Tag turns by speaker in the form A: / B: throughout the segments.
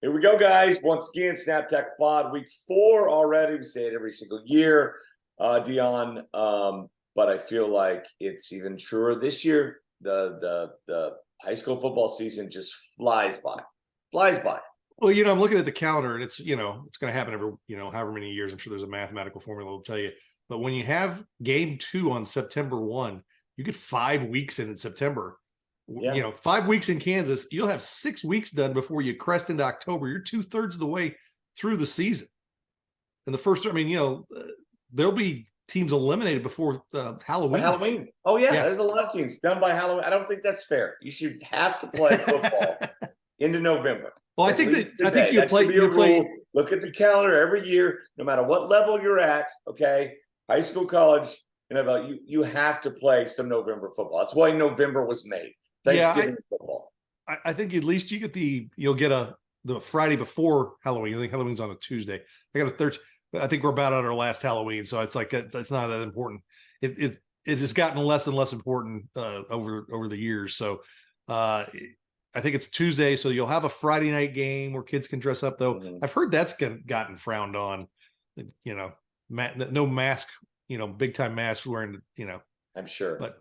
A: Here we go, guys. Once again, Snaptech Pod, week 4 already. We say it every single year, Dion. But I feel like it's even truer this year. The high school football season just flies by. Flies by.
B: Well, I'm looking at the calendar, and it's it's going to happen every however many years. I'm sure there's a mathematical formula that'll tell you. But when you have game 2 on September 1, you get 5 weeks in September.
A: Yeah.
B: 5 weeks in Kansas, you'll have 6 weeks done before you crest into October. You're 2/3 of the way through the season. And the first, there'll be teams eliminated before Halloween.
A: Halloween. Oh yeah, there's a lot of teams done by Halloween. I don't think that's fair. You should have to play football into November.
B: Well, I think you play.
A: Look at the calendar every year, no matter what level you're at. Okay, high school, college, you have to play some November football. That's why November was made. Thanksgiving football.
B: I think at least you'll get the Friday before Halloween. I think Halloween's on a Tuesday. I got a Thursday. I think we're about at our last Halloween, so it's like it's not that important. It has gotten less and less important over the years. So I think it's Tuesday, so you'll have a Friday night game where kids can dress up. Though I've heard that's gotten frowned on. No mask. Big time mask wearing.
A: I'm sure,
B: but.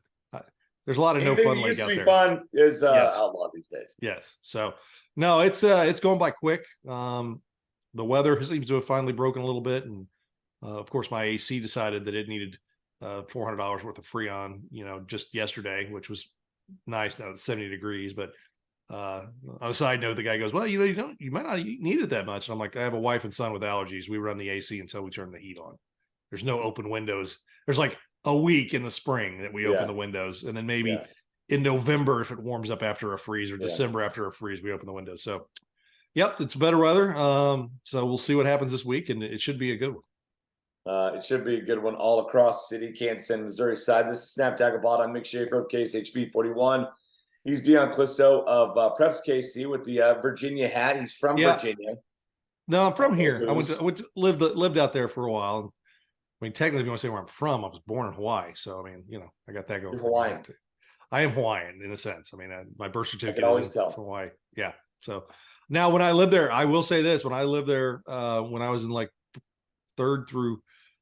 B: There's a lot of no fun league out there.
A: Fun is outlawed these days.
B: Yes. So no, it's going by quick. The weather seems to have finally broken a little bit, and of course my AC decided that it needed $400 worth of Freon, just yesterday, which was nice. Now it's 70 degrees, but on a side note, the guy goes, "Well, you might not need it that much." And I'm like, I have a wife and son with allergies. We run the AC until we turn the heat on. There's no open windows. There's like a week in the spring that we open the windows, and then maybe in November, if it warms up after a freeze, or December after a freeze, we open the windows. So yep, it's better weather. So we'll see what happens this week, and it should be a good one.
A: It should be a good one all across the city, Kansas and Missouri side. This is Snaptech Pod. I'm Mick Schaefer of KSHB 41. He's Dion Clisso of Preps KC with the Virginia hat. He's from Virginia.
B: No, I'm from here. I went to lived out there for a while. Technically, if you want to say where I'm from, I was born in Hawaii. So, I got that going.
A: You're Hawaiian.
B: I am Hawaiian in a sense. My birth certificate
A: is
B: from Hawaii. Yeah. So now when I lived there, I will say this, when I lived there, when I was in like 3rd through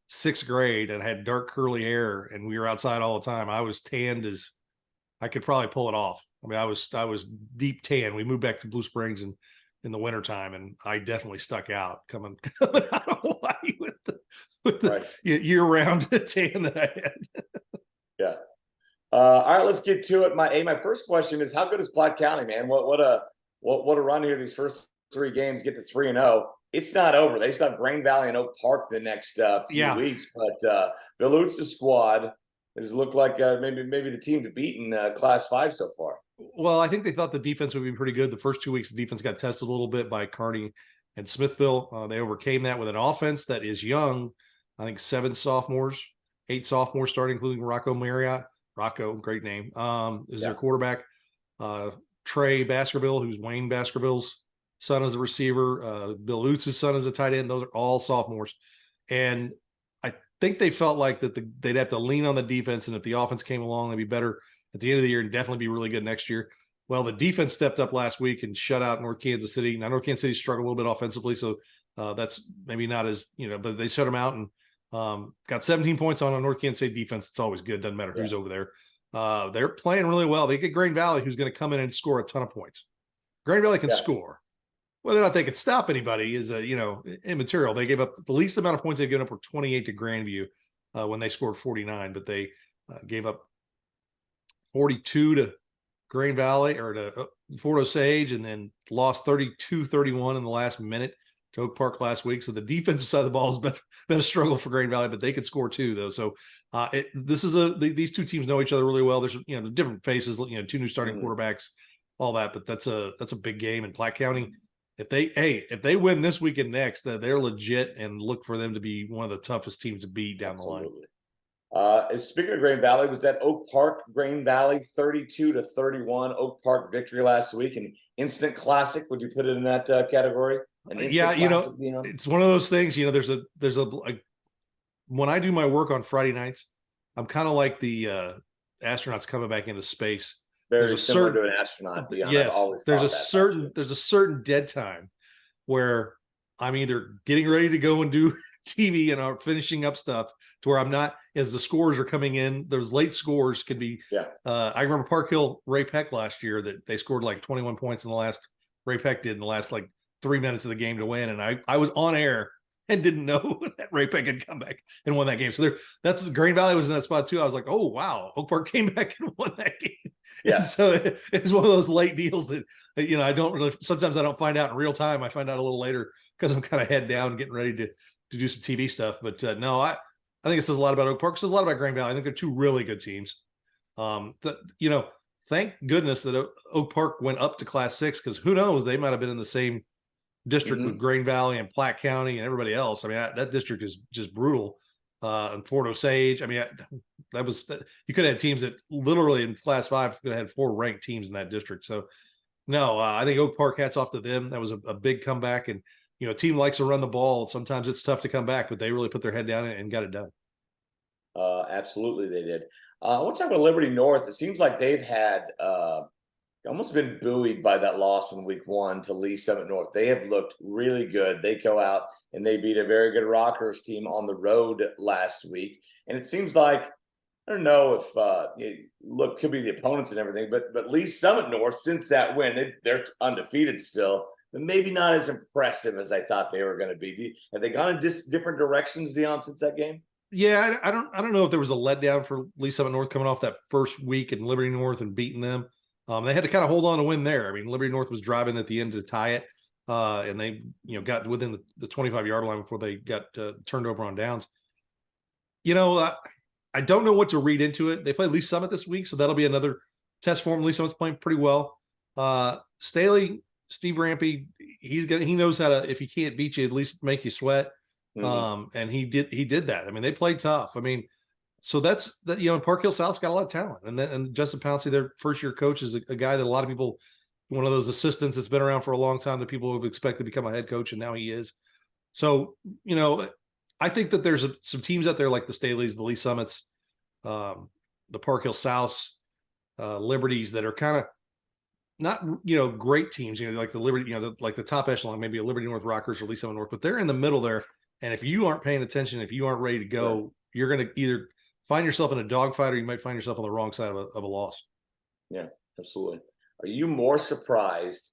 B: 6th grade and had dark curly hair and we were outside all the time, I was tanned as I could probably pull it off. I was deep tan. We moved back to Blue Springs in the wintertime, and I definitely stuck out coming out of Hawaii with the year-round tan that I had.
A: Yeah. All right, let's get to it. My first question is, how good is Platte County, man? What a run here these first 3 games, get to 3-0. It's not over. They still have Grain Valley and Oak Park the next few weeks, but Bill Lutz's squad has looked like maybe the team to beat in Class 5 so far.
B: Well, I think they thought the defense would be pretty good. The first 2 weeks, the defense got tested a little bit by Kearney and Smithville. They overcame that with an offense that is young. I think 8 sophomores starting, including Rocco Marriott. Rocco, great name, is their quarterback. Trey Baskerville, who's Wayne Baskerville's son, as a receiver. Bill Lutz's son is a tight end. Those are all sophomores. And I think they felt like that they'd have to lean on the defense, and if the offense came along, they'd be better at the end of the year and definitely be really good next year. Well, the defense stepped up last week and shut out North Kansas City. Now, North Kansas City struggled a little bit offensively, so that's maybe not as, but they shut them out and got 17 points on a North Kansas State defense. It's always good. Doesn't matter who's over there. They're playing really well. They get Grain Valley, who's going to come in and score a ton of points. Grain Valley can score. Whether or not they could stop anybody is, immaterial. They gave up the least amount of points they've given up were 28 to Grandview when they scored 49, but they gave up 42 to Grain Valley or to Fort Osage, and then lost 32-31 in the last minute to Oak Park last week. So the defensive side of the ball has been a struggle for Grain Valley, but they could score too, though. So these two teams know each other really well. There's the different faces, 2 new starting quarterbacks, all that, but that's a big game in Platte County. If they win this week and next, they're legit, and look for them to be one of the toughest teams to beat down the line.
A: Speaking of Grain Valley, was that Oak Park Grain Valley 32-31 Oak Park victory last week? An instant classic? Would you put it in that category?
B: It's one of those things. There's a when I do my work on Friday nights, I'm kind of like the astronauts coming back into space.
A: Very similar to an astronaut.
B: Yes, there's a certain dead time where I'm either getting ready to go and do TV and are finishing up stuff to where I'm not, as the scores are coming in, those late scores could be.
A: Yeah.
B: I remember Park Hill Ray Peck last year that they scored like 21 points in the last. Ray Peck did in the last like 3 minutes of the game to win, and I was on air and didn't know that Ray Peck had come back and won that game. So that's Green Valley was in that spot too. I was like, oh wow, Oak Park came back and won that game.
A: Yeah.
B: And so it's one of those late deals that I don't really. Sometimes I don't find out in real time. I find out a little later because I'm kind of head down, getting ready to do some TV stuff. But no, I think it says a lot about Oak Park. It says a lot about Green Valley. I think they're two really good teams. Thank goodness that Oak Park went up to Class 6, because who knows, they might have been in the same district with Green Valley and Platte County and everybody else. I mean, that district is just brutal. And Fort Osage. I mean, you could have had teams that literally in Class 5 could have had 4 ranked teams in that district. So no, I think Oak Park, hats off to them. That was a big comeback, and a team likes to run the ball. Sometimes it's tough to come back, but they really put their head down and got it done.
A: Absolutely, they did. I want to talk about Liberty North. It seems like they've had almost been buoyed by that loss in week 1 to Lee Summit North. They have looked really good. They go out and they beat a very good Rockers team on the road last week. And it seems like, I don't know if could be the opponents and everything, but Lee Summit North, since that win, they're undefeated still, but maybe not as impressive as I thought they were going to be. Have they gone in different directions, Dion, since that game?
B: Yeah, I don't know if there was a letdown for Lee Summit North coming off that first week in Liberty North and beating them. They had to kind of hold on to win there. I mean, Liberty North was driving at the end to tie it, and they got within the 25-yard line before they got turned over on downs. I don't know what to read into it. They play Lee Summit this week, so that'll be another test for them. Lee Summit's playing pretty well. Staley, Steve Rampy, he knows how to, if he can't beat you, at least make you sweat. And he did that. I mean, they played tough. I mean, so that's that. Park Hill South's got a lot of talent, and Justin Pouncey, their first-year coach, is a guy that a lot of people, one of those assistants that's been around for a long time that people have expected to become a head coach, and now he is. So I think that there's some teams out there like the Staleys, the Lee Summits, the Park Hill Souths, Liberties, that are kind of not great teams. Like the Liberty, like the top echelon, maybe a Liberty North Rockers or Lee Summit North, but they're in the middle there. And if you aren't paying attention, if you aren't ready to go, you're going to either find yourself in a dogfight or you might find yourself on the wrong side of a loss. Yeah,
A: absolutely. Are you more surprised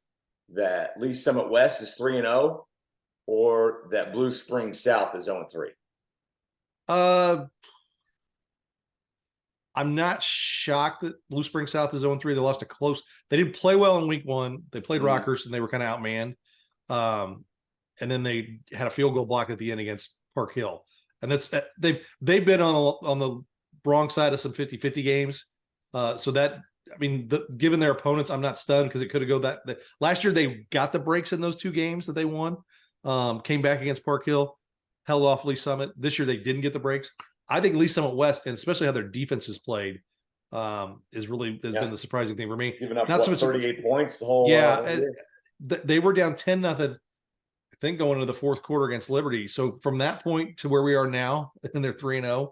A: that Lee Summit West is 3-0 or that Blue Springs South is 0-3?
B: I'm not shocked that Blue Springs South is 0-3. They lost they didn't play well in week 1. They played Rockers and they were kind of outmanned. And then they had a field goal block at the end against Park Hill. And that's they've been on the wrong side of some 50-50 games. So that, I mean, given their opponents, I'm not stunned, because it could have go that last year they got the breaks in those 2 games that they won. Came back against Park Hill, held off Lee Summit. This year they didn't get the breaks. I think Lee Summit West, and especially how their defense has played, has been the surprising thing for me.
A: Giving up not so much 38 points the whole
B: they were down 10-0. I think going into the fourth quarter against Liberty. So from that point to where we are now, and they're 3-0,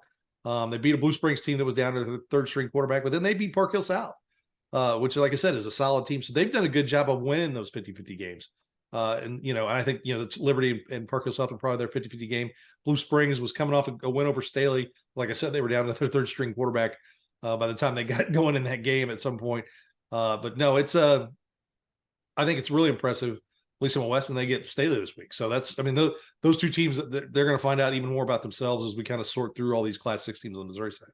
B: they beat a Blue Springs team that was down to the 3rd string quarterback, but then they beat Park Hill South, which, like I said, is a solid team. So they've done a good job of winning those 50-50 games. And I think, Liberty and Park Hill South were probably their 50-50 game. Blue Springs was coming off a win over Staley. Like I said, they were down to their 3rd string quarterback by the time they got going in that game at some point. But no, I think it's really impressive. Lee Summit West, and they get Staley this week. So those 2 teams, they're going to find out even more about themselves as we kind of sort through all these Class 6 teams on the Missouri side.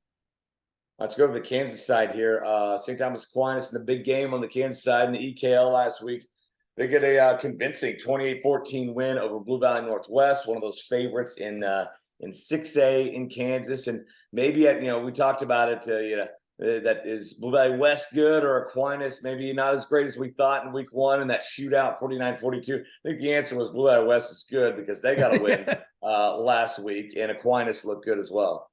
A: Let's go to the Kansas side here. St. Thomas Aquinas in the big game on the Kansas side in the EKL last week. They get a convincing 28-14 win over Blue Valley Northwest, one of those favorites in 6A in Kansas. And maybe we talked about it. That is Blue Valley West good, or Aquinas maybe not as great as we thought in week 1 in that shootout 49-42? I think the answer was Blue Valley West is good because they got a win last week, and Aquinas looked good as well.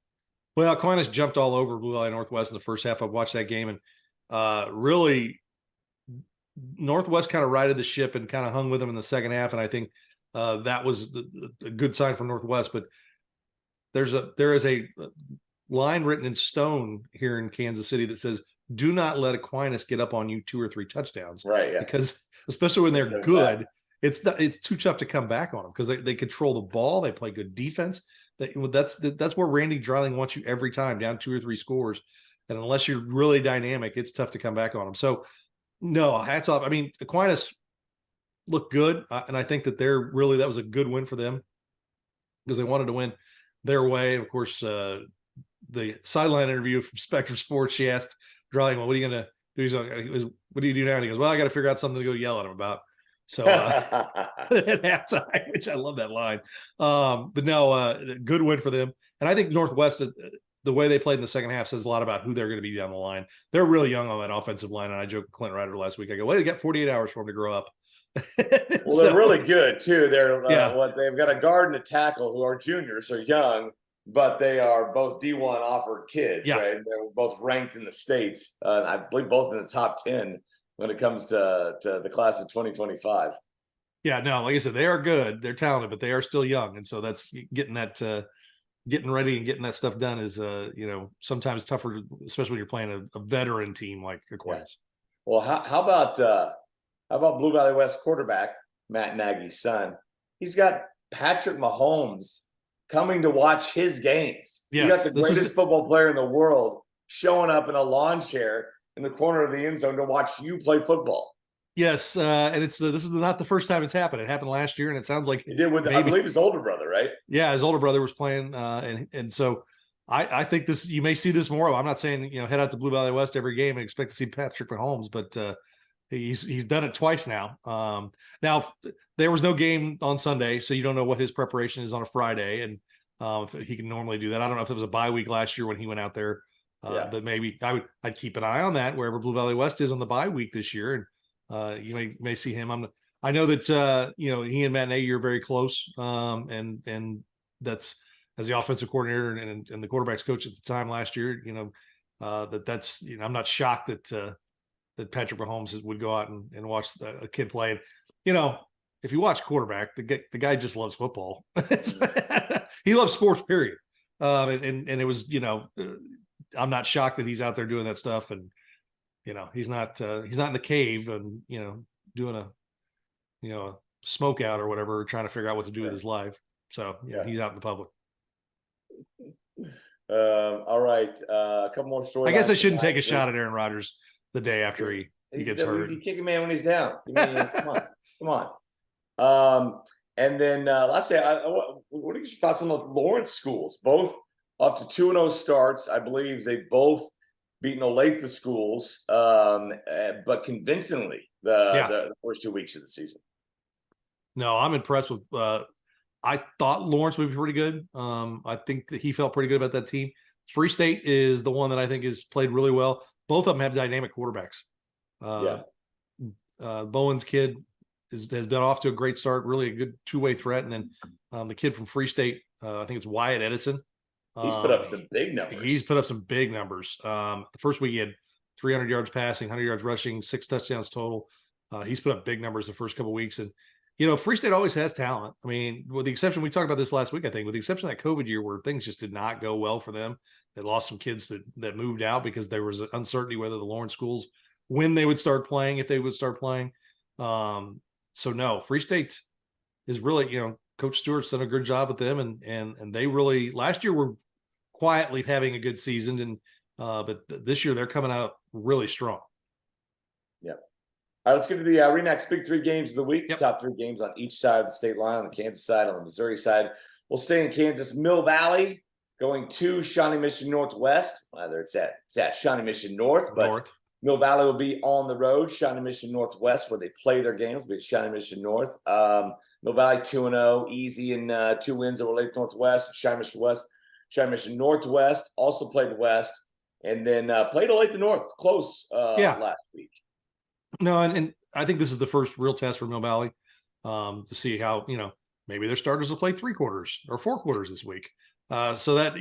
B: Well, Aquinas jumped all over Blue Valley Northwest in the first half. I watched that game, and really Northwest kind of righted the ship and kind of hung with them in the second half. And I think that was a good sign for Northwest. But there is a line written in stone here in Kansas City that says, do not let Aquinas get up on you 2 or 3 touchdowns.
A: Right. Yeah.
B: Because especially when they're good, it's too tough to come back on them because they control the ball, they play good defense. That's where Randy Dreiling wants you every time, down 2 or 3 scores. And unless you're really dynamic, it's tough to come back on them. So no, hats off. I mean, Aquinas looked good, and I think that that was a good win for them because they wanted to win their way. Of course, the sideline interview from Spectrum Sports, she asked Dreiling, "Well, what are you going to do?" He's like, "What do you do now?" And he goes, "Well, I got to figure out something to go yell at him about." So at halftime, which I love that line. But no, good win for them. And I think Northwest, the way they played in the second half says a lot about who they're going to be down the line. They're really young on that offensive line. And I joked with Clint Ryder last week. I go, well, you got 48 hours for them to grow up.
A: Well, they're really good too. They've got a guard and a tackle who are juniors, are young, but they are both D1 offered kids, right? They're both ranked in the states. I believe both in the top 10 when it comes to the class of 2025.
B: Yeah, no, like I said, they are good. They're talented, but they are still young. And so that's getting ready and getting that stuff done is, sometimes tougher, especially when you're playing a veteran team like Aquinas.
A: Yeah. Well, how about Blue Valley West quarterback, Matt Nagy's son? He's got Patrick Mahomes coming to watch his games.
B: Yes,
A: you got the greatest football player in the world showing up in a lawn chair in the corner of the end zone to watch you play football.
B: Yes, and this is not the first time it's happened. It happened last year, and it sounds like
A: it did with, I believe, his older brother, right?
B: Yeah, his older brother was playing, and so I think you may see this more. I'm not saying head out to Blue Valley West every game and expect to see Patrick Mahomes, but he's done it twice now. Now there was no game on Sunday, so you don't know what his preparation is on a Friday, and he can normally do that. I don't know if it was a bye week last year when he went out there. But maybe I'd keep an eye on that wherever Blue Valley West is on the bye week this year, and you may see him. I know that he and Matt Nagy are very close, and that's as the offensive coordinator and the quarterback's coach at the time last year. That's I'm not shocked that Patrick Mahomes would go out and watch a kid play. If you watch quarterback, the guy just loves football. He loves sports, period. And it was I'm not shocked that he's out there doing that stuff, and he's not in the cave and doing a smoke out or whatever, trying to figure out what to do with his life. So he's out in the public.
A: All right, a couple more stories.
B: I guess I shouldn't take a shot at Aaron Rodgers the day after he gets hurt.
A: You kick a man when he's down. Come on. And then lastly, what are your thoughts on the Lawrence schools? Both up to 2-0 starts. I believe they both beaten Olathe schools, but convincingly the first 2 weeks of the season.
B: No, I'm impressed with. I thought Lawrence would be pretty good. I think that he felt pretty good about that team. Free State is the one that I think has played really well. Both of them have dynamic quarterbacks. Bowen's kid has been off to a great start, really a good two-way threat. And then the kid from Free State, I think it's Wyatt Edison.
A: He's put up some big numbers.
B: The first week he had 300 yards passing, 100 yards rushing, 6 touchdowns total. He's put up big numbers the first couple of weeks. And, Free State always has talent. I mean, with the exception, we talked about this last week, I think, with the exception of that COVID year where things just did not go well for them. They lost some kids that moved out because there was uncertainty whether the Lawrence schools, when they would start playing, if they would start playing. So no, Free State is really, Coach Stewart's done a good job with them, and they really last year were quietly having a good season, and but this year they're coming out really strong.
A: Yeah. All right, let's get to the Re/MAX Big 3 games of the week.
B: Yep.
A: Top 3 games on each side of the state line, on the Kansas side, on the Missouri side. We'll stay in Kansas. Mill Valley going to Shawnee Mission Northwest. Either it's at Shawnee Mission North, but Mill Valley will be on the road. Shawnee Mission Northwest, where they play their games, will be at Shawnee Mission North. Mill Valley 2-0, easy in 2 wins over Olathe Northwest. Shawnee Mission West. Shawnee Mission Northwest also played the West, and then played Olathe North close last week.
B: No, and I think this is the first real test for Mill Valley to see how maybe their starters will play 3 quarters or 4 quarters this week. So that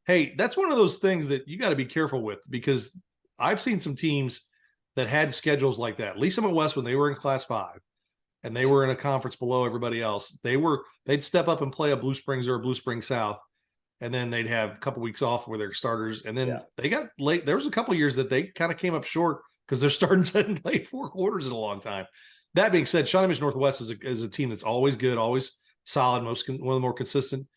B: hey, that's one of those things that you got to be careful with, because I've seen some teams that had schedules like that. Lisa West, when they were in Class 5 and they were in a conference below everybody else, they'd step up and play a Blue Springs or a Blue Springs South, and then they'd have a couple weeks off with their starters, and then they got late. There was a couple of years that they kind of came up short because they're starting to play 4 quarters in a long time. that being said, Shawnee Mission Northwest is a team that's always good, always solid, one of the more consistent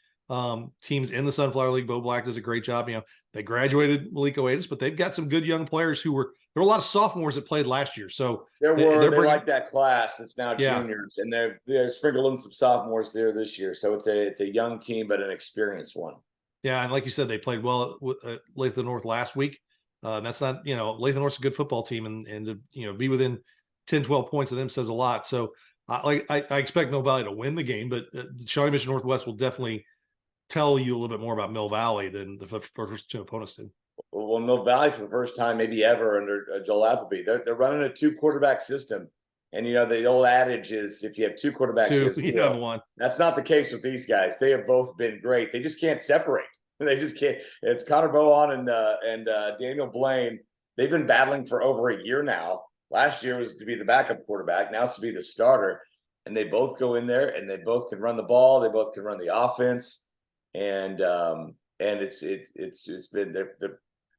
B: teams in the Sunflower League. Bo Black does a great job. They graduated Malik Oatis, but they've got some good young players there were a lot of sophomores that played last year. So
A: they like that class. It's now juniors, and they're sprinkled in some sophomores there this year. So it's a young team, but an experienced one.
B: Yeah, and like you said, they played well at Latham North last week. That's not, Latham North's a good football team, and to be within 10, 12 points of them says a lot. So I expect Mill Valley to win the game, but Shawnee Mission Northwest will definitely tell you a little bit more about Mill Valley than the first two opponents did.
A: Well, Mill Valley for the first time, maybe ever, under Joel Appleby, they're running a 2-quarterback system. And the old adage is if you have 2 quarterbacks,
B: you have one.
A: That's not the case with these guys. They have both been great. They just can't separate. They just can't. It's Connor Bohan and Daniel Blaine. They've been battling for over a year now. Last year was to be the backup quarterback. Now it's to be the starter. And they both go in there and they both can run the ball. They both can run the offense. And it's been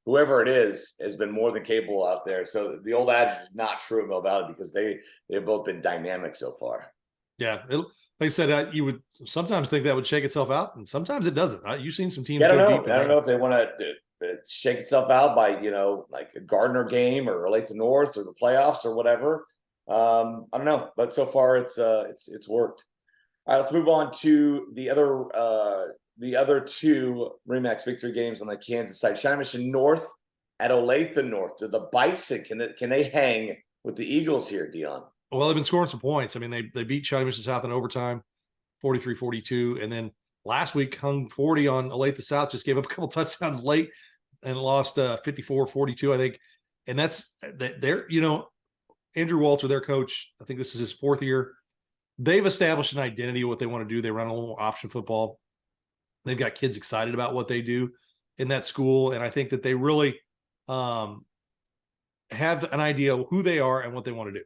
A: whoever it is has been more than capable out there. So the old adage is not true of Mill Valley because they've both been dynamic so far.
B: Yeah, like I said, you would sometimes think that would shake itself out, and sometimes it doesn't. You've seen some teams.
A: I don't know if they want to shake itself out by like a Gardner game or Latham North or the playoffs or whatever. I don't know, but so far it's worked. All right, let's move on to the other two RE/MAX Big 3 games on the Kansas side. Shawnee Mission North at Olathe North. Do the Bison can they hang with the Eagles here, Dion?
B: Well, they've been scoring some points. I mean, they beat Shawnee Mission South in overtime, 43-42, and then last week hung 40 on Olathe South. Just gave up a couple touchdowns late and lost 54-42, I think. And they're Andrew Walter, their coach. I think this is his 4th year. They've established an identity of what they want to do. They run a little option football. They've got kids excited about what they do in that school. And I think that they really have an idea of who they are and what they want to do.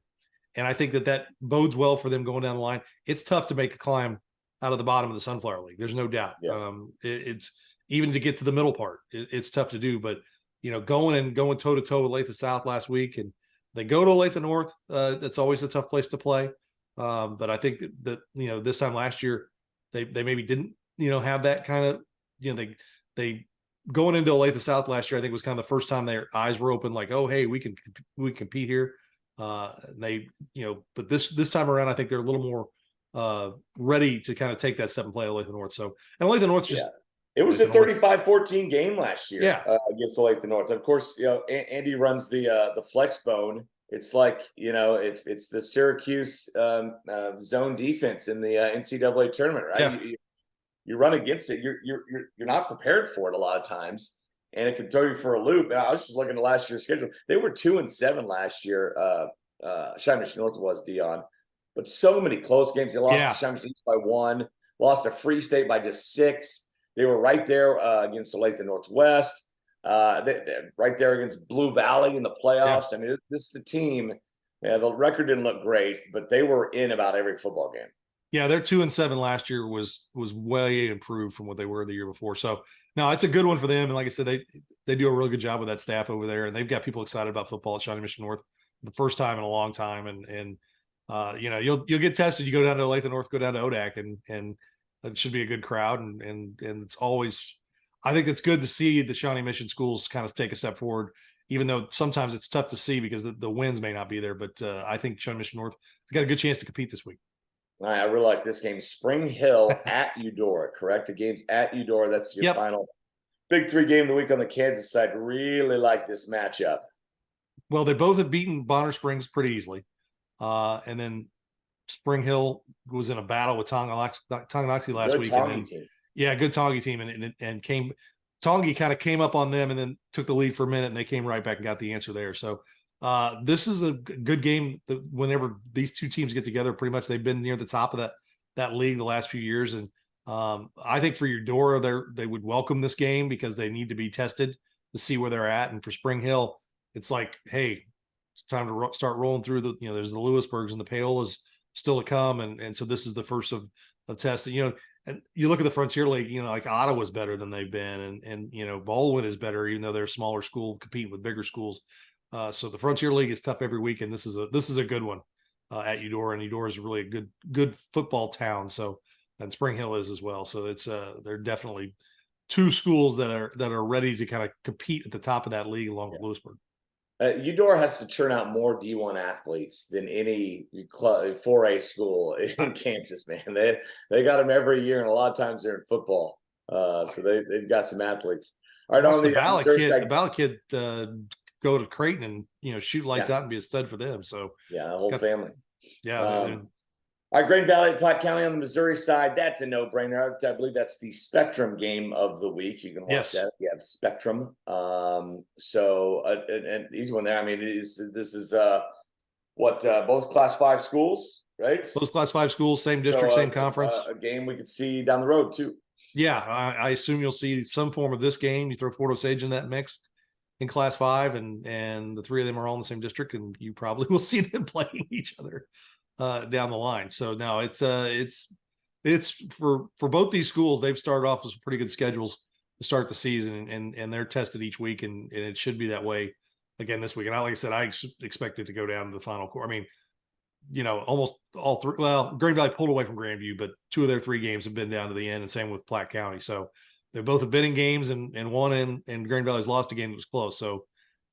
B: And I think that bodes well for them going down the line. It's tough to make a climb out of the bottom of the Sunflower League. There's no doubt.
A: Yeah.
B: It's even to get to the middle part. It's tough to do. But, going toe to toe with Olathe South last week, and they go to Olathe North. That's always a tough place to play. But I think that this time last year, they maybe didn't have that kind of they going into Olathe South last year. I think was kind of the first time their eyes were open, like, oh hey, we can compete here. But this time around, I think they're a little more ready to kind of take that step and play Olathe North. So, and Olathe North just
A: it was a 35-14 game last year against Olathe North. Of course, Andy runs the flex bone. It's like, if it's the Syracuse zone defense in the NCAA tournament, right?
B: Yeah.
A: You run against it. You're not prepared for it a lot of times, and it can throw you for a loop. And I was just looking at last year's schedule. They were 2-7 last year. Shawnee Mission North was, Dion, but so many close games. They lost to Shawnee Mission East by 1, lost to Free State by just 6. They were right there against Olathe Northwest. They're right there against Blue Valley in the playoffs.
B: Yeah.
A: I mean, this is a team. Yeah, the record didn't look great, but they were in about every football game.
B: Yeah, their 2-7 last year was way improved from what they were the year before. So no, it's a good one for them. And like I said, they do a really good job with that staff over there, and they've got people excited about football at Shawnee Mission North the first time in a long time. And you'll get tested. You go down to Olathe North, go down to ODAC, and it should be a good crowd. And it's always, I think it's good to see the Shawnee Mission schools kind of take a step forward, even though sometimes it's tough to see because the wins may not be there. But I think Shawnee Mission North has got a good chance to compete this week.
A: All right, I really like this game. Spring Hill at Eudora, correct? The game's at Eudora. That's your final Big 3 game of the week on the Kansas side. Really like this matchup.
B: Well, they both have beaten Bonner Springs pretty easily. And then Spring Hill was in a battle with Tonganoxie last week. Good Tongi team. And Tongi kind of came up on them and then took the lead for a minute, and they came right back and got the answer there. So this is a good game. Whenever these two teams get together, pretty much they've been near the top of that league the last few years. And I think for Eudora, they would welcome this game because they need to be tested to see where they're at. And for Spring Hill, it's like, hey, it's time to start rolling through there's the Lewisburgs and the Paolas still to come. And so this is the first of a test. And you look at the Frontier League, like Ottawa's better than they've been. And Baldwin is better, even though they're a smaller school competing with bigger schools. So the Frontier League is tough every week. And this is a good one. at Eudora, and Eudora is really a good football town. So, and Spring Hill is as well. So it's they're definitely two schools that are ready to kind of compete at the top of that league along with Lewisburg.
A: Eudora has to churn out more D1 athletes than any 4A school in Kansas, man. They got them every year, and a lot of times they're in football. So they've got some athletes. All right,
B: Watch
A: on
B: the
A: the
B: Ballot kid go to Creighton and shoot lights out and be a stud for them. So
A: the whole family.
B: Yeah.
A: All right, Green Valley, Platte County on the Missouri side. That's a no-brainer. I believe that's the Spectrum game of the week. You can watch that. You have Spectrum. So an easy one there. I mean, this is both Class 5 schools, right?
B: Both Class 5 schools, same district, same conference.
A: A game we could see down the road too.
B: Yeah, I assume you'll see some form of this game. You throw Fort Osage in that mix in Class 5, and the three of them are all in the same district, and you probably will see them playing each other down the line. So no, it's for both these schools. They've started off with some pretty good schedules to start the season, and they're tested each week, and it should be that way again this week. And like I said, I expect it to go down to the Final Four. I mean, almost all three. Well, Green Valley pulled away from Grandview, but two of their three games have been down to the end, and same with Platte County. So they both have been in games, and one and Green Valley's lost a game that was close. So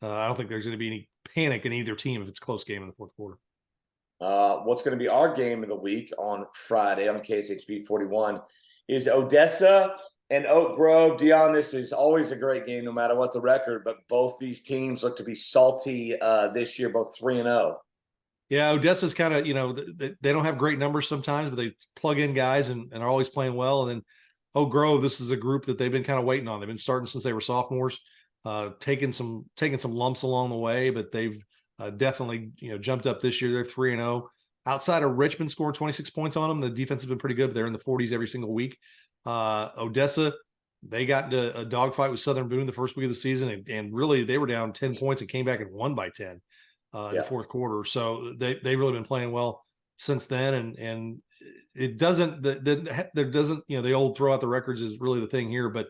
B: I don't think there's going to be any panic in either team if it's a close game in the fourth quarter.
A: What's going to be our game of the week on Friday on KSHB 41 is Odessa and Oak Grove. Dion, this is always a great game no matter what the record, but both these teams look to be salty this year, both 3-0.
B: Yeah, Odessa's kind of, they don't have great numbers sometimes, but they plug in guys and are always playing well. And then Oak Grove, this is a group that they've been kind of waiting on. They've been starting since they were sophomores, taking some lumps along the way, but they've definitely jumped up this year. They're 3-0. Outside of Richmond scoring 26 points on them, the defense has been pretty good, but they're in the 40s every single week. Odessa, they got into a dogfight with Southern Boone the first week of the season, and really they were down 10 points and came back and won by 10 in the fourth quarter. So they've really been playing well since then, and it doesn't there doesn't the old throw out the records is really the thing here, but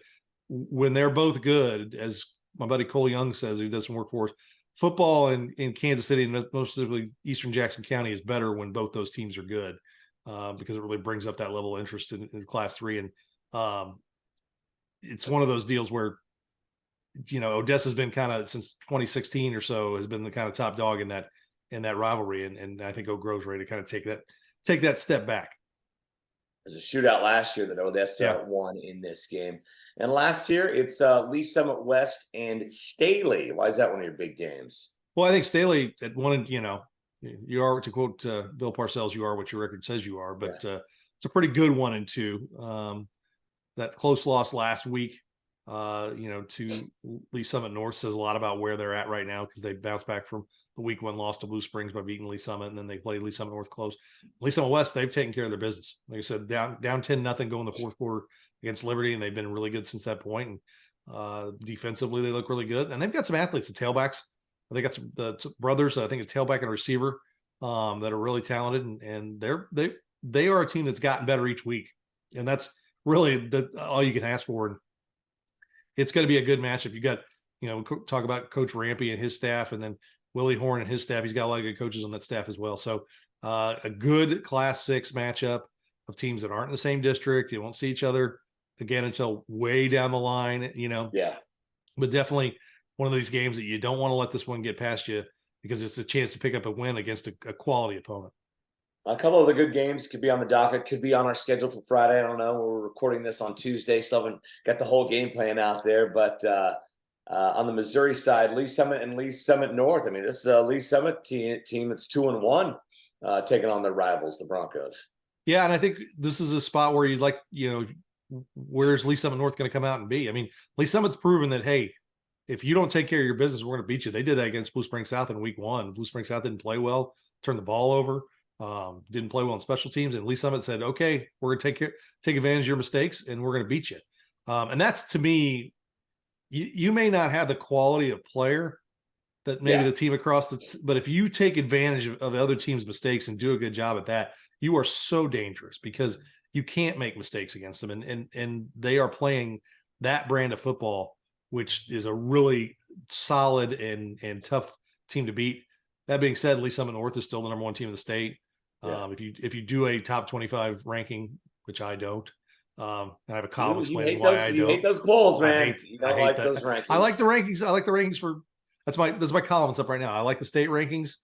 B: when they're both good, as my buddy Cole Young says, who does some work for us, football in Kansas City and most specifically Eastern Jackson County is better when both those teams are good, because it really brings up that level of interest in Class 3. And it's one of those deals where Odessa's been kind of since 2016 or so has been the kind of top dog in that rivalry, and I think Oak Grove's ready to kind of take that step back.
A: There's a shootout last year that Odessa won in this game. And last year, it's Lee Summit West and Staley. Why is that one of your big games?
B: Well, I think Staley had wanted, you are, to quote Bill Parcells, you are what your record says you are. But it's a pretty good 1-2. That close loss last week, to Lee Summit North says a lot about where they're at right now, because they bounced back from the week 1 loss to Blue Springs by beating Lee Summit, and then they played Lee Summit North close. Lee Summit West, they've taken care of their business. Like I said, down 10-0 going the fourth quarter against Liberty, and they've been really good since that point. And defensively, they look really good, and they've got some athletes, the tailbacks. They got some the brothers, I think a tailback and a receiver that are really talented, and they are a team that's gotten better each week, and that's really all you can ask for. And it's going to be a good matchup. You got, talk about Coach Rampy and his staff, and then Willie Horn and his staff. He's got a lot of good coaches on that staff as well. So a good Class 6 matchup of teams that aren't in the same district. You won't see each other again until way down the line,
A: Yeah.
B: But definitely one of these games that you don't want to let this one get past you, because it's a chance to pick up a win against a quality opponent.
A: A couple of the good games could be on the docket, could be on our schedule for Friday. I don't know. We're recording this on Tuesday, so I haven't got the whole game plan out there. But on the Missouri side, Lee Summit and Lee Summit North. I mean, this is a Lee Summit team that's 2-1, taking on their rivals, the Broncos.
B: Yeah, and I think this is a spot where you'd like, where's Lee Summit North going to come out and be? I mean, Lee Summit's proven that, hey, if you don't take care of your business, we're going to beat you. They did that against Blue Springs South in week 1. Blue Springs South didn't play well, turned the ball over. Didn't play well in special teams, and Lee Summit said, okay, we're going to take advantage of your mistakes, and we're going to beat you. And that's, to me, you may not have the quality of player that maybe the team across but if you take advantage of the other team's mistakes and do a good job at that, you are so dangerous, because you can't make mistakes against them. And they are playing that brand of football, which is a really solid and tough team to beat. That being said, Lee Summit North is still the number one team in the state.
A: Yeah.
B: If you do a top 25 ranking, which I don't, and I have a column
A: You
B: explaining
A: hate
B: why
A: those.
B: I
A: You
B: don't.
A: hate those polls,
B: I
A: man.
B: hate
A: You
B: I
A: don't
B: hate
A: like
B: that.
A: those rankings.
B: I like the rankings. I like the rankings for that's my columns up right now. I like the state rankings,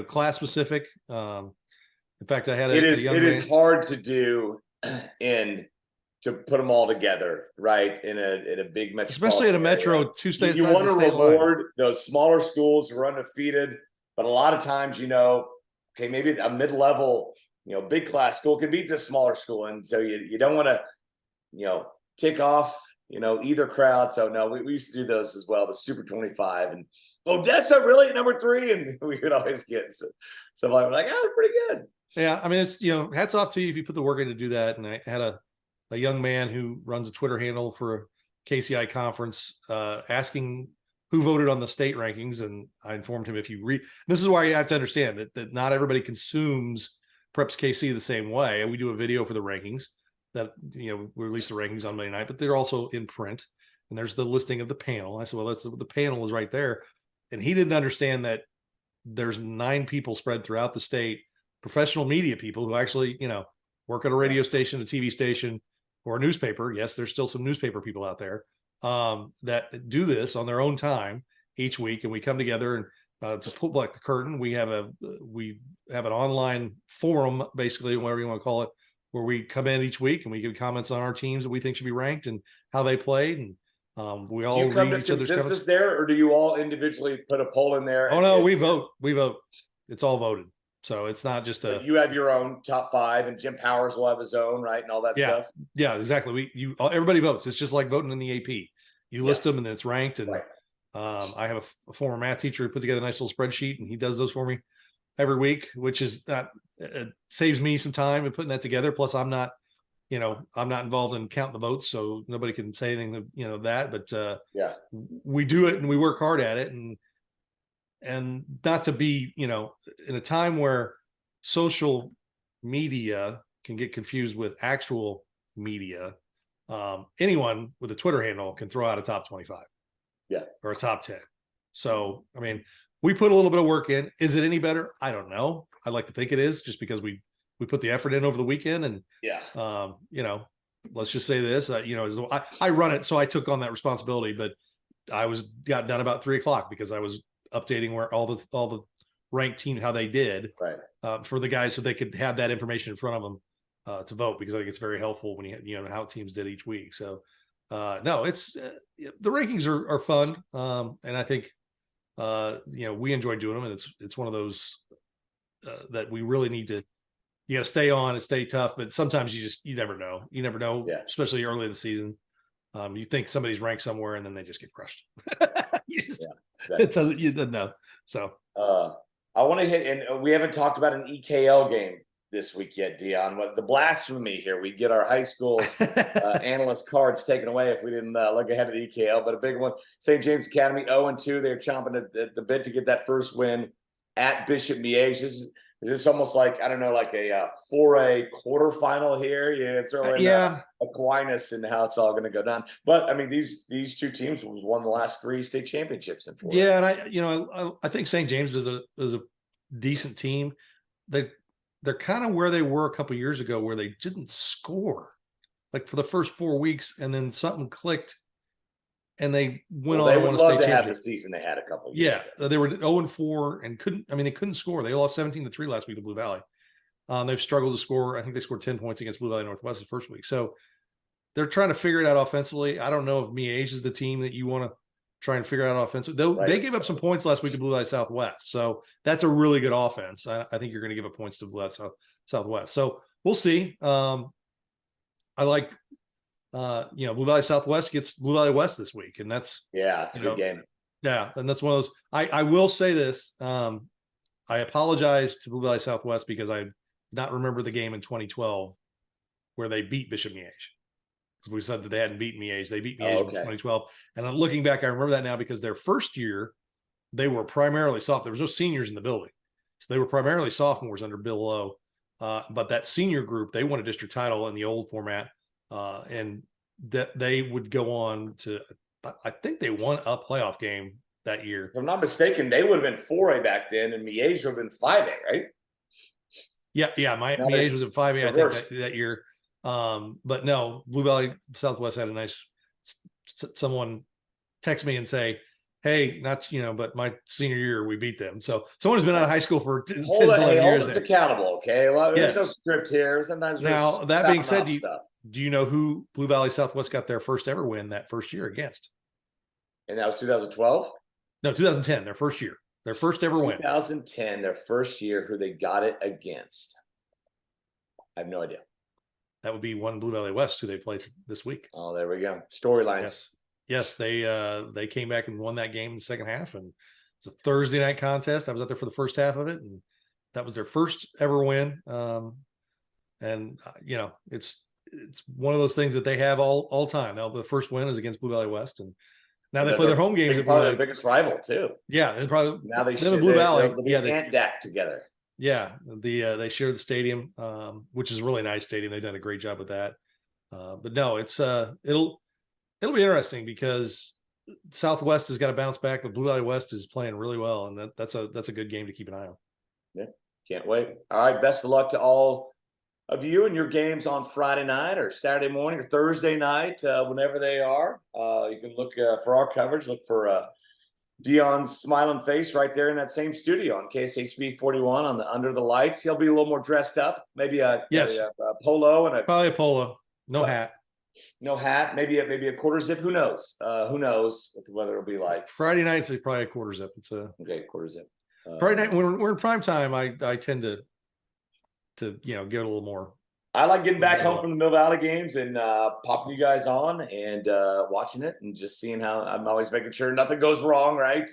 B: class specific. In fact, I had
A: It
B: a
A: is.
B: young
A: It
B: man.
A: is hard to do in to put them all together, right? In a big metropolitan,
B: Especially in a metro,
A: area.
B: two states.
A: You want to reward those smaller schools who are undefeated, but a lot of times, okay, maybe a mid-level, big class school can beat this smaller school, and so you don't want to, tick off, either crowd. So no, we used to do those as well, the Super 25, and Odessa really at number 3, and we would always get so like oh, pretty good.
B: Yeah, I mean, it's hats off to you if you put the work in to do that. And I had a young man who runs a Twitter handle for a KCI conference asking who voted on the state rankings, and I informed him if you read. This is why you have to understand that not everybody consumes Preps KC the same way. We do a video for the rankings that we release the rankings on Monday night, but they're also in print, and there's the listing of the panel. I said, well, that's the panel is right there, and he didn't understand that there's 9 people spread throughout the state, professional media people who actually work at a radio station, a TV station, or a newspaper. Yes, there's still some newspaper people out there that do this on their own time each week, and we come together and to pull back the curtain, we have an online forum, basically, whatever you want to call it, where we come in each week and we give comments on our teams that we think should be ranked and how they played, and we all
A: do you come
B: read
A: to
B: each other's
A: consensus
B: comments
A: there, or do you all individually put a poll in there?
B: Oh no, we vote. It's all voted. So it's not just
A: you have your own top 5, and Jim Powers will have his own, right, and all that stuff.
B: Yeah, exactly. Everybody votes. It's just like voting in the AP. You list them and then it's ranked. And
A: right.
B: I have a former math teacher who put together a nice little spreadsheet, and he does those for me every week, which is it saves me some time in putting that together. Plus, I'm not involved in counting the votes, so nobody can say anything that. But we do it and we work hard at it, and not to be, in a time where social media can get confused with actual media, anyone with a Twitter handle can throw out a top 25 or a top 10. So, I mean, we put a little bit of work in. Is it any better? I don't know. I'd like to think it is, just because we put the effort in over the weekend, and let's just say this, I run it, so I took on that responsibility, but I got done about 3:00 because I was updating where all the ranked teams, how they did,
A: right,
B: for the guys, so they could have that information in front of them to vote, because I think it's very helpful when you how teams did each week. So no, it's the rankings are fun, and I think we enjoy doing them, and it's one of those that we really need to stay on and stay tough, but sometimes you never know, especially early in the season. You think somebody's ranked somewhere and then they just get crushed. It doesn't, you didn't know. So
A: I want to hit, and we haven't talked about an EKL game this week yet, Dion. What the blasphemy here? We get our high school analyst cards taken away if we didn't look ahead of the EKL, but a big one. St. James Academy 0-2. They're chomping at the bit to get that first win at Bishop Miege. Is this almost like, I don't know, like a 4A quarterfinal here? Throw in Aquinas and how it's all going to go down. But I mean, these two teams won the last 3 state championships in 4A.
B: Yeah, and I think St. James is a decent team. They're kind of where they were a couple of years ago, where they didn't score like for the first 4 weeks, and then something clicked, and they went on.
A: They would love to have the season they had a couple of years ago.
B: They were 0-4 and they couldn't score. They lost 17-3 last week to Blue Valley. They've struggled to score. I think they scored 10 points against Blue Valley Northwest the first week. So they're trying to figure it out offensively. I don't know if Miege is the team that you want to try and figure out offensively. They gave up some points last week to Blue Valley Southwest. So that's a really good offense. I think you're going to give up points to Blue Valley Southwest. So we'll see. I like Blue Valley Southwest gets Blue Valley West this week, and that's
A: it's a good game.
B: Yeah, and that's one of those. I will say this. I apologize to Blue Valley Southwest because I did not remember the game in 2012 where they beat Bishop Miege. Because we said that they hadn't beaten Miege. They beat Miege in 2012. And I'm looking back, I remember that now because their first year, they were primarily soft. There was no seniors in the building. So they were primarily sophomores under Bill Lowe. But that senior group, they won a district title in the old format. And that they would go on to, I think they won a playoff game that year.
A: If I'm not mistaken, they would have been 4A back then, and Miege would have been 5A, right?
B: Yeah,
A: No,
B: Miege was at 5A, I think
A: reversed.
B: that year. But no, Blue Valley Southwest had a nice someone text me and say, "Hey, not but my senior year we beat them." So someone who's been out of high school for 10, 11
A: hold
B: years.
A: us accountable, okay? There's no
B: Yes.
A: script here. Sometimes
B: Now that being said,
A: stuff.
B: do you know who Blue Valley Southwest got their first ever win that first year against?
A: And that was 2012?
B: No, 2010, their first year. Their first ever win.
A: 2010, their first year, who they got it against. I have no idea.
B: That would be one Blue Valley West, who they played this week.
A: Oh, there we go. Storylines.
B: Yes, they came back and won that game in the second half, and it's a Thursday night contest. I was out there for the first half of it, and that was their first ever win. It's one of those things that they have all time. Now the first win is against Blue Valley West, and now they play their home games.
A: Probably their biggest rival too.
B: Yeah, and probably
A: now they
B: share Blue Valley.
A: Yeah, they Ant Deck together.
B: Yeah, they share the stadium, which is a really nice stadium. They've done a great job with that. But no, it's it'll be interesting because Southwest has got to bounce back, but Blue Valley West is playing really well, and that's a good game to keep an eye on.
A: Yeah, can't wait. All right, best of luck to all of you and your games on Friday night or Saturday morning or Thursday night, whenever they are. You can look for our coverage. Look for Dion's smiling face right there in that same studio on KSHB 41 on the Under the Lights. He'll be a little more dressed up, maybe a polo and
B: probably a polo, no hat.
A: No hat, maybe a quarter zip. Who knows? Who knows what the weather will be like?
B: Friday nights is probably a quarter zip. It's
A: okay, quarter zip.
B: Friday night when we're in prime time, I tend to get a little more.
A: I like getting back home from the Mill Valley games and popping you guys on and watching it and just seeing how I'm always making sure nothing goes wrong, right?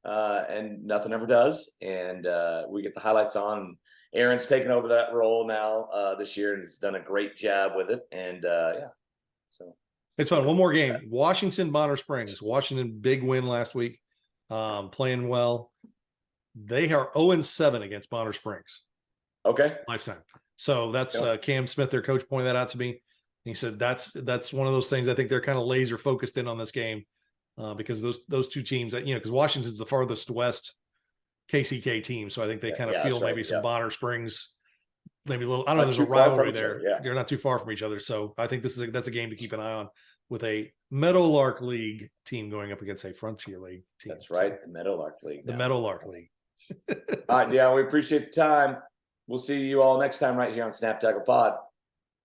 A: And nothing ever does. And we get the highlights on. Aaron's taken over that role now this year and has done a great job with it. And so
B: it's fun. One more game. Washington, Bonner Springs. Washington, big win last week. Playing well. They are 0-7 against Bonner Springs.
A: Okay.
B: Lifetime. So that's Cam Smith, their coach, pointed that out to me. He said that's one of those things. I think they're kind of laser focused in on this game because those two teams that because Washington's the farthest west KCK team, so I think they kind of feel maybe some Bonner Springs, maybe a little. I don't know. There's a rivalry there. They're not too far from each other, so I think that's a game to keep an eye on with a Meadowlark League team going up against a Frontier League team.
A: That's right, the Meadowlark League.
B: The Meadowlark League.
A: All right, yeah, we appreciate the time. We'll see you all next time right here on Snap Tackle Pod.